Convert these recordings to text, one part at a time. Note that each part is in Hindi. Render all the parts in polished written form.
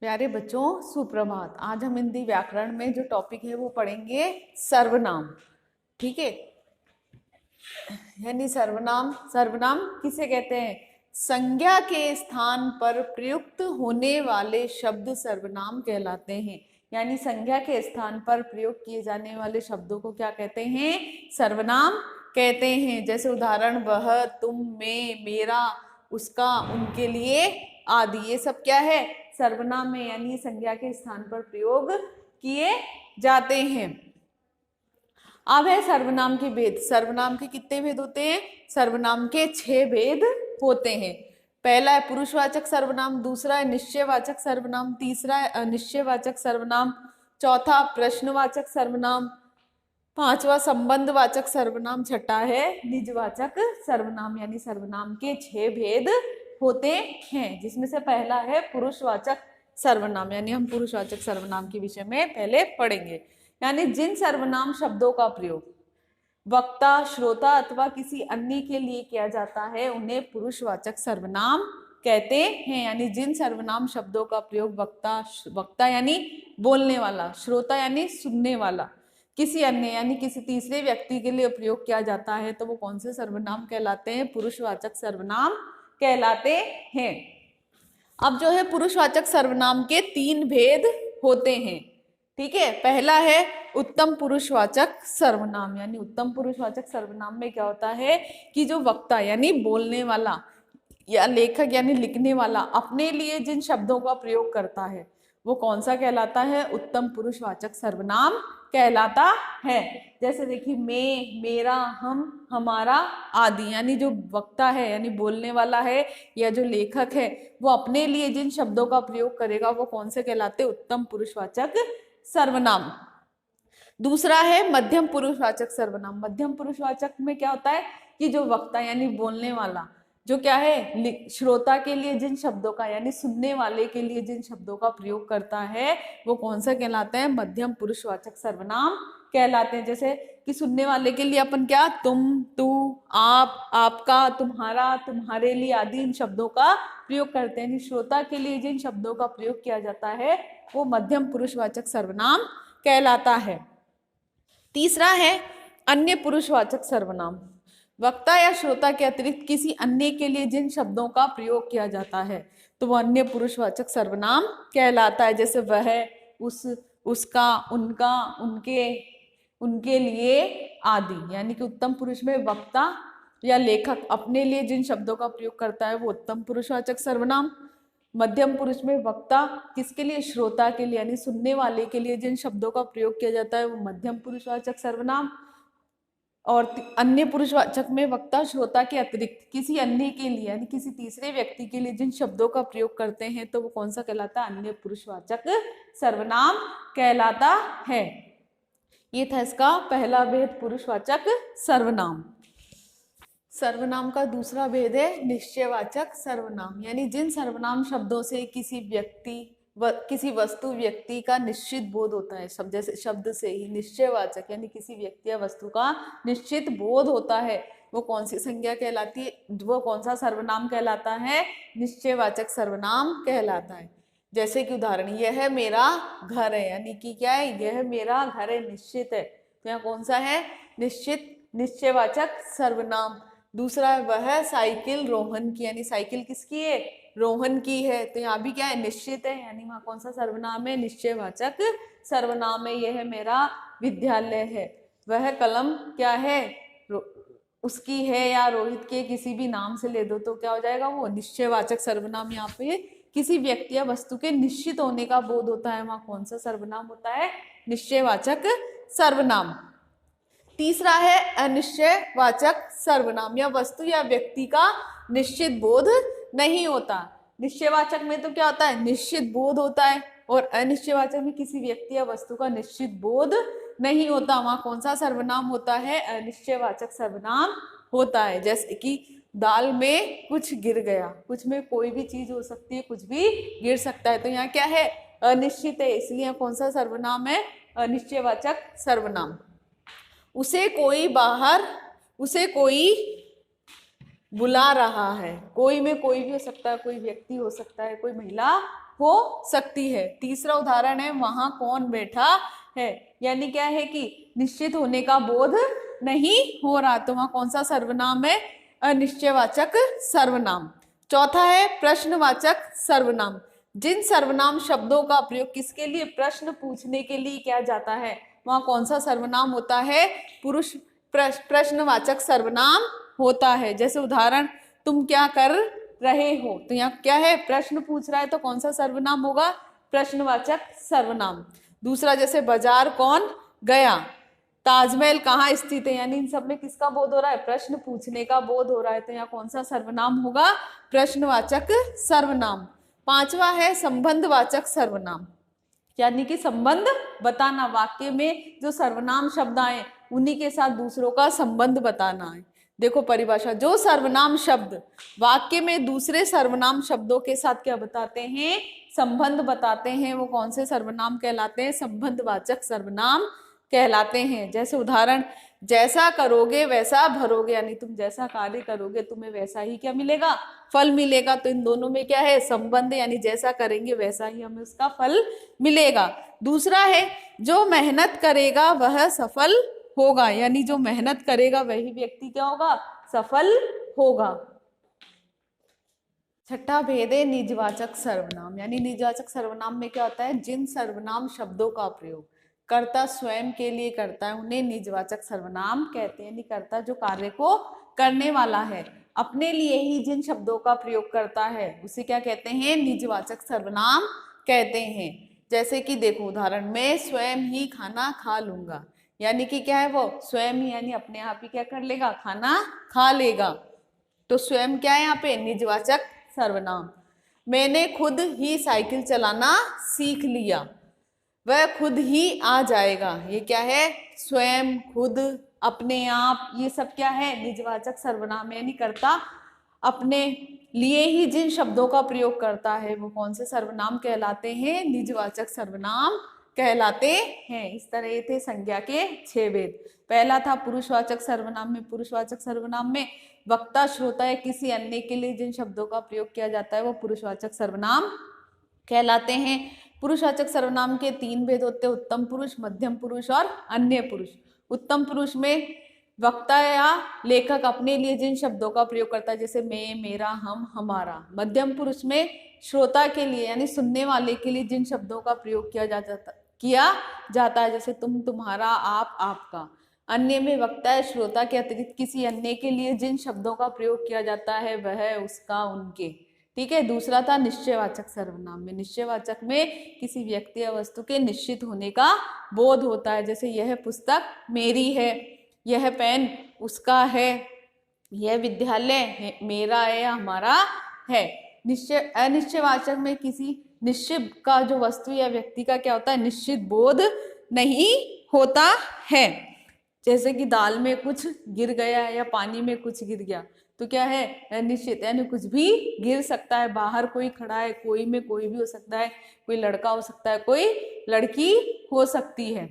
प्यारे बच्चों, सुप्रभात। आज हम हिंदी व्याकरण में जो टॉपिक है वो पढ़ेंगे सर्वनाम। ठीक है, यानी सर्वनाम। सर्वनाम किसे कहते हैं? संज्ञा के स्थान पर प्रयुक्त होने वाले शब्द सर्वनाम कहलाते हैं। यानी संज्ञा के स्थान पर प्रयोग किए जाने वाले शब्दों को क्या कहते हैं? सर्वनाम कहते हैं। जैसे उदाहरण, वह, तुम, मैं, मेरा, उसका, उनके लिए आदि, ये सब क्या है? सर्वनाम में, यानी संज्ञा के स्थान पर प्रयोग किए जाते हैं। अब है सर्वनाम के भेद। सर्वनाम के कितने भेद होते हैं? सर्वनाम के 6 भेद होते हैं। पहला है पुरुषवाचक सर्वनाम, दूसरा है निश्चयवाचक सर्वनाम, तीसरा है अनिश्चयवाचक सर्वनाम, चौथा प्रश्नवाचक सर्वनाम, पांचवा संबंधवाचक सर्वनाम, छठा है निजवाचक सर्वनाम। यानी सर्वनाम के 6 भेद होते हैं, जिसमें से पहला है पुरुषवाचक सर्वनाम। यानी हम पुरुषवाचक सर्वनाम के विषय में पहले पढ़ेंगे। यानी जिन सर्वनाम शब्दों का प्रयोग वक्ता, श्रोता अथवा किसी अन्य के लिए किया जाता है उन्हें पुरुषवाचक सर्वनाम कहते हैं। यानी जिन सर्वनाम शब्दों का प्रयोग वक्ता यानी बोलने वाला, श्रोता यानी सुनने वाला, किसी अन्य यानी किसी तीसरे व्यक्ति के लिए प्रयोग किया जाता है तो वो कौन से सर्वनाम कहलाते हैं? पुरुषवाचक सर्वनाम कहलाते हैं। अब जो है पुरुषवाचक सर्वनाम के 3 भेद होते हैं। ठीक है, पहला है उत्तम पुरुषवाचक सर्वनाम। यानी उत्तम पुरुषवाचक सर्वनाम में क्या होता है कि जो वक्ता यानी बोलने वाला या लेखक यानी लिखने वाला अपने लिए जिन शब्दों का प्रयोग करता है वो कौन सा कहलाता है? उत्तम पुरुषवाचक सर्वनाम कहलाता है। जैसे देखिए, मैं, मेरा, हम, हमारा आदि। यानी जो वक्ता है यानी बोलने वाला है या जो लेखक है वो अपने लिए जिन शब्दों का प्रयोग करेगा वो कौन से कहलाते? उत्तम पुरुषवाचक सर्वनाम। दूसरा है मध्यम पुरुषवाचक सर्वनाम। मध्यम पुरुषवाचक में क्या होता है कि जो वक्ता यानी बोलने वाला जो क्या है श्रोता के लिए जिन शब्दों का यानी सुनने वाले के लिए जिन शब्दों का प्रयोग करता है वो कौन सा कहलाता है? मध्यम पुरुषवाचक सर्वनाम कहलाते हैं। जैसे कि सुनने वाले के लिए अपन क्या तुम, तू, आप, आपका, तुम्हारा, तुम्हारे लिए आदि इन शब्दों का प्रयोग करते हैं। श्रोता के लिए जिन शब्दों का प्रयोग किया जाता है वो मध्यम पुरुषवाचक सर्वनाम कहलाता है। तीसरा है अन्य पुरुषवाचक सर्वनाम। वक्ता या श्रोता के अतिरिक्त किसी अन्य के लिए जिन शब्दों का प्रयोग किया जाता है तो वह अन्य पुरुषवाचक सर्वनाम कहलाता है। जैसे वह, उस, उसका, उनका, उनके, उनके लिए आदि। यानी कि उत्तम पुरुष में वक्ता या लेखक अपने लिए जिन शब्दों का प्रयोग करता है वो उत्तम पुरुषवाचक सर्वनाम। मध्यम पुरुष में वक्ता किसके लिए? श्रोता के लिए यानी सुनने वाले के लिए जिन शब्दों का प्रयोग किया जाता है वो मध्यम पुरुषवाचक सर्वनाम। और अन्य पुरुषवाचक में वक्ता श्रोता के अतिरिक्त किसी अन्य के लिए यानी किसी तीसरे व्यक्ति के लिए जिन शब्दों का प्रयोग करते हैं तो वो कौन सा कहलाता है? अन्य पुरुषवाचक सर्वनाम कहलाता है। ये था इसका पहला भेद, पुरुषवाचक सर्वनाम। सर्वनाम का दूसरा भेद है निश्चयवाचक सर्वनाम। यानी जिन सर्वनाम शब्दों से किसी व्यक्ति किसी वस्तु, व्यक्ति का निश्चित बोध होता है। शब्द जैसे शब्द से ही निश्चयवाचक यानी किसी व्यक्ति या वस्तु का निश्चित बोध होता है वो कौन सी संज्ञा कहलाती है? वो कौन सा सर्वनाम कहलाता है? निश्चयवाचक सर्वनाम कहलाता है। जैसे कि उदाहरण, यह मेरा घर है। यानी कि क्या है? यह मेरा घर है, निश्चित है, तो यहाँ कौन सा है? निश्चित, निश्चयवाचक सर्वनाम। दूसरा है वह साइकिल रोहन की। यानी साइकिल किसकी है? रोहन की है, तो यहाँ भी क्या है? निश्चित है, यानी वहाँ कौन सा सर्वनाम है? निश्चयवाचक सर्वनाम है। यह मेरा विद्यालय है। वह कलम क्या है? उसकी है या रोहित के किसी भी नाम से ले दो तो क्या हो जाएगा? वो निश्चयवाचक सर्वनाम। यहाँ पे किसी व्यक्ति या वस्तु के निश्चित होने का बोध होता है, वहाँ कौन सा सर्वनाम होता है? निश्चयवाचक सर्वनाम। तीसरा है अनिश्चयवाचक सर्वनाम। या वस्तु या व्यक्ति का निश्चित बोध नहीं होता। निश्चयवाचक में तो क्या होता है? निश्चित बोध होता है, और अनिश्चयवाचक में किसी व्यक्ति या वस्तु का निश्चित बोध नहीं होता, वहां कौन सा सर्वनाम होता है? अनिश्चयवाचक सर्वनाम होता है। जैसे कि दाल में कुछ गिर गया, कुछ में कोई भी चीज हो सकती है, कुछ भी गिर सकता है, तो यहाँ क्या है? अनिश्चित है, इसलिए कौन सा सर्वनाम है? अनिश्चयवाचक सर्वनाम। उसे कोई बुला रहा है। कोई में कोई भी हो सकता है, कोई व्यक्ति हो सकता है, कोई महिला हो सकती है। तीसरा उदाहरण है वहां कौन बैठा है, यानी क्या है कि निश्चित होने का बोध नहीं हो रहा, तो वहां कौन सा सर्वनाम है, अनिश्चयवाचक सर्वनाम। चौथा है प्रश्नवाचक सर्वनाम। जिन सर्वनाम शब्दों का प्रयोग किसके लिए, प्रश्न पूछने के लिए किया जाता है, वहां कौन सा सर्वनाम होता है, पुरुष प्रश्नवाचक सर्वनाम होता है। जैसे उदाहरण, तुम क्या कर रहे हो, तो यहाँ क्या है, प्रश्न पूछ रहा है, तो कौन सा सर्वनाम होगा, प्रश्नवाचक सर्वनाम। दूसरा, जैसे बाजार कौन गया, ताजमहल कहाँ स्थित है, यानी इन सब में किसका बोध हो रहा है, प्रश्न पूछने का बोध हो रहा है, तो यहाँ कौन सा सर्वनाम होगा, प्रश्नवाचक सर्वनाम। पांचवा है संबंधवाचक सर्वनाम, यानी कि संबंध बताना, वाक्य में जो सर्वनाम शब्द आए उन्हीं के साथ दूसरों का संबंध बताना है। देखो परिभाषा, जो सर्वनाम शब्द वाक्य में दूसरे सर्वनाम शब्दों के साथ क्या बताते हैं, संबंध बताते हैं, वो कौन से सर्वनाम कहलाते हैं, संबंधवाचक सर्वनाम कहलाते हैं। जैसे उदाहरण, जैसा करोगे वैसा भरोगे, यानी तुम जैसा कार्य करोगे तुम्हें वैसा ही क्या मिलेगा, फल मिलेगा। तो इन दोनों में क्या है, संबंध, यानी जैसा करेंगे वैसा ही हमें उसका फल मिलेगा। दूसरा है जो मेहनत करेगा वह सफल होगा, यानी जो मेहनत करेगा वही व्यक्ति क्या होगा, सफल होगा। छठा भेद है निजवाचक सर्वनाम, यानी निजवाचक सर्वनाम में क्या होता है, जिन सर्वनाम शब्दों का प्रयोग कर्ता स्वयं के लिए करता है उन्हें निजवाचक सर्वनाम कहते हैं। यानी कर्ता जो कार्य को करने वाला है अपने लिए ही जिन शब्दों का प्रयोग करता है उसे क्या कहते हैं, निजवाचक सर्वनाम कहते हैं। जैसे कि देखो उदाहरण, मैं स्वयं ही खाना खा लूंगा, यानी कि क्या है, वो स्वयं ही यानी अपने आप ही क्या कर लेगा, खाना खा लेगा। तो स्वयं क्या है यहाँ पे, निजवाचक सर्वनाम। मैंने खुद ही साइकिल चलाना सीख लिया, वह खुद ही आ जाएगा, ये क्या है, स्वयं, खुद, अपने आप, ये सब क्या है, निजवाचक सर्वनाम। यानी कर्ता अपने लिए ही जिन शब्दों का प्रयोग करता है वो कौन से सर्वनाम कहलाते हैं, निजवाचक सर्वनाम कहलाते हैं। इस तरह ये थे संज्ञा के 6 भेद। पहला था पुरुषवाचक सर्वनाम में, पुरुषवाचक सर्वनाम में वक्ता, श्रोता या किसी अन्य के लिए जिन शब्दों का प्रयोग किया जाता है वो पुरुषवाचक सर्वनाम कहलाते हैं। पुरुषवाचक सर्वनाम के 3 भेद होते हैं, उत्तम पुरुष, मध्यम पुरुष और अन्य पुरुष। उत्तम पुरुष में वक्ता या लेखक अपने लिए जिन शब्दों का प्रयोग करता है, जैसे मैं, मेरा, हम, हमारा। मध्यम पुरुष में श्रोता के लिए यानी सुनने वाले के लिए जिन शब्दों का प्रयोग किया जाता है, जैसे तुम, तुम्हारा, आप, आपका। अन्य में वक्ता या श्रोता के अतिरिक्त किसी अन्य के लिए जिन शब्दों का प्रयोग किया जाता है वह, उसका, उनके। ठीक है। दूसरा था निश्चयवाचक सर्वनाम में, निश्चयवाचक में किसी व्यक्ति या वस्तु के निश्चित होने का बोध होता है, जैसे यह पुस्तक मेरी है, यह पेन उसका है, यह विद्यालय मेरा है या हमारा है। निश्चय अनिश्चयवाचक में किसी निश्चित का जो वस्तु या व्यक्ति का क्या होता है, निश्चित बोध नहीं होता है। जैसे कि दाल में कुछ गिर गया या पानी में कुछ गिर गया, तो क्या है, अनिश्चित, यानी कुछ भी गिर सकता है, बाहर कोई खड़ा है, कोई में कोई भी हो सकता है, कोई लड़का हो सकता है, कोई लड़की हो सकती है।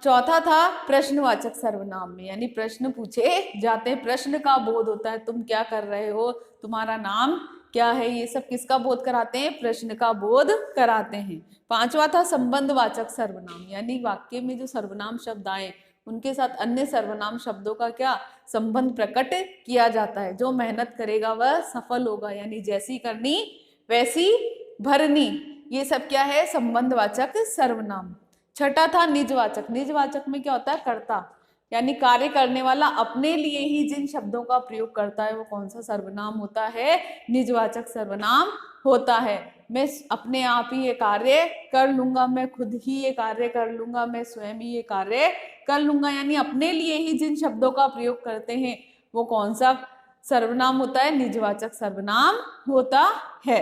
चौथा था प्रश्नवाचक सर्वनाम में, यानी प्रश्न पूछे जाते हैं, प्रश्न का बोध होता है, तुम क्या कर रहे हो, तुम्हारा नाम क्या है, ये सब किसका बोध कराते हैं, प्रश्न का बोध कराते हैं। पांचवा था संबंधवाचक सर्वनाम, यानी वाक्य में जो सर्वनाम शब्द आए उनके साथ अन्य सर्वनाम शब्दों का क्या संबंध प्रकट किया जाता है। जो मेहनत करेगा वह सफल होगा, यानी जैसी करनी वैसी भरनी, ये सब क्या है, संबंधवाचक सर्वनाम। छठा था निजवाचक, निजवाचक में क्या होता है, कर्ता यानी कार्य करने वाला अपने लिए ही जिन शब्दों का प्रयोग करता है वो कौन सा सर्वनाम होता है, निजवाचक सर्वनाम होता है। मैं अपने आप ही ये कार्य कर लूंगा, मैं खुद ही ये कार्य कर लूंगा, मैं स्वयं ही ये कार्य कर लूंगा, यानी अपने लिए ही जिन शब्दों का प्रयोग करते हैं वो कौन सा सर्वनाम होता है, निजवाचक सर्वनाम होता है।